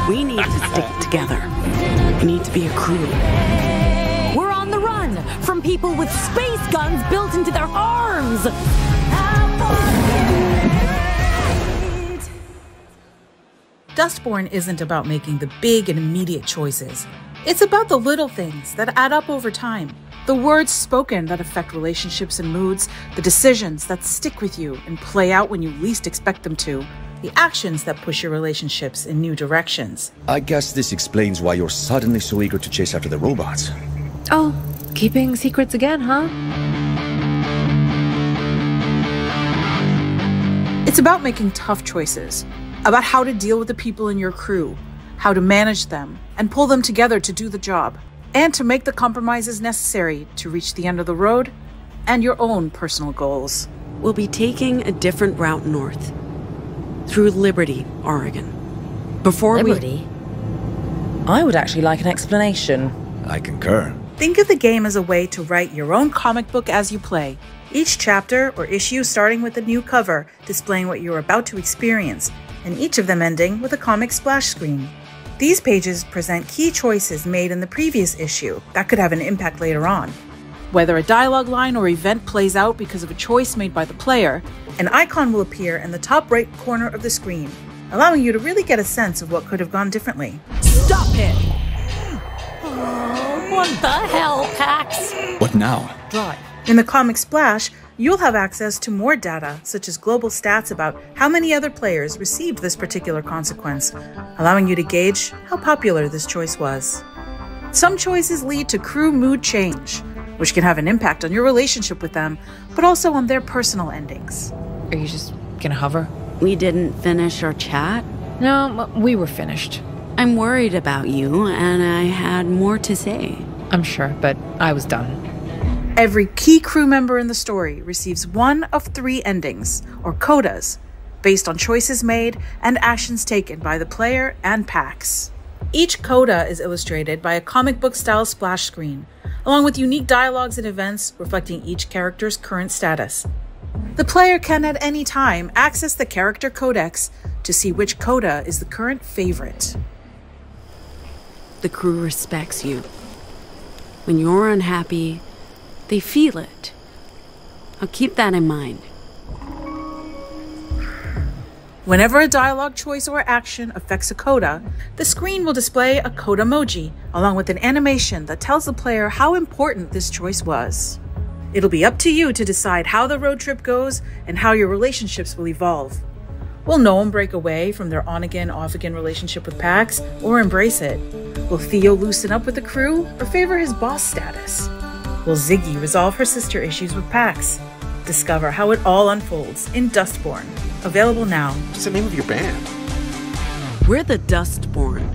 We need to stick together. We need to be a crew. We're on the run from people with space guns built into their arms! Dustborn isn't about making the big and immediate choices. It's about the little things that add up over time. The words spoken that affect relationships and moods, the decisions that stick with you and play out when you least expect them to, the actions that push your relationships in new directions. I guess this explains why you're suddenly so eager to chase after the robots. Oh, keeping secrets again, huh? It's about making tough choices, about how to deal with the people in your crew, how to manage them, and pull them together to do the job, and to make the compromises necessary to reach the end of the road and your own personal goals. We'll be taking a different route north, through Liberty, Oregon. Before Liberty? I would actually like an explanation. I concur. Think of the game as a way to write your own comic book as you play. Each chapter or issue starting with a new cover displaying what you're about to experience, and each of them ending with a comic splash screen. These pages present key choices made in the previous issue that could have an impact later on. Whether a dialogue line or event plays out because of a choice made by the player, an icon will appear in the top right corner of the screen, allowing you to really get a sense of what could have gone differently. Stop it! Oh, what the hell, Pax? What now? Drive. In the comic splash, you'll have access to more data, such as global stats about how many other players received this particular consequence, allowing you to gauge how popular this choice was. Some choices lead to crew mood change, which can have an impact on your relationship with them, but also on their personal endings. Are you just gonna hover? we didn't finish our chat. No, we were finished. I'm worried about you, and I had more to say. I'm sure, but I was done. Every key crew member in the story receives one of 3 endings, or codas, based on choices made and actions taken by the player and PAX. Each coda is illustrated by a comic book-style splash screen, along with unique dialogues and events reflecting each character's current status. The player can at any time access the character codex to see which coda is the current favorite. The crew respects you. When you're unhappy, they feel it. I'll keep that in mind. Whenever a dialogue choice or action affects a coda, the screen will display a coda emoji, along with an animation that tells the player how important this choice was. It'll be up to you to decide how the road trip goes and how your relationships will evolve. Will Noam break away from their on-again, off-again relationship with Pax, or embrace it? Will Theo loosen up with the crew, or favor his boss status? Will Ziggy resolve her sister issues with Pax? Discover how it all unfolds in Dustborn. Available now. What's the name of your band? We're the Dustborn.